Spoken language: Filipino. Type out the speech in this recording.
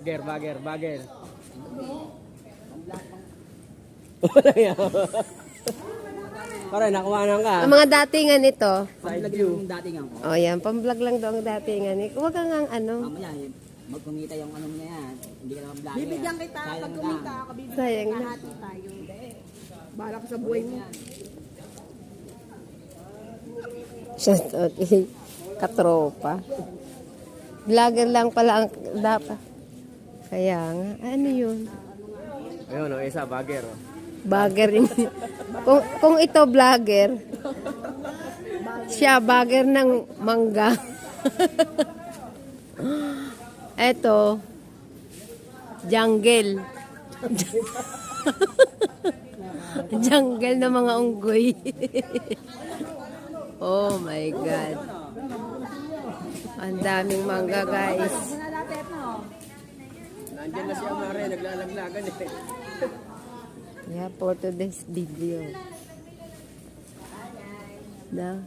Bagger. Wala yan. Pare, nakuha na ka. Ang mga datingan ito. Side view. Yung datingan ko. O yan, pamblog lang daw ang datingan. Huwag kang ang ano. Mamaya, magkumita yung ano mo na yan. Hindi ka naman vlogger. Bibigyan kita pag kumita ako, bibigyan Sayang kita na. hati tayo. Bahala ka sa buhay mo. Shout out kay katropa. Vlogger lang pala ang dapat. Kaya nga, ano yun? Ayun, no, isa, bagger. Bagger yun. kung ito vlogger, siya bagger ng mangga. Eto, jungle. Jungle na mga unggoy. Oh my God. Ang daming mangga, guys. Nandiyan na si Amare, naglalaglagan eh. Yeah, for today's video. Na?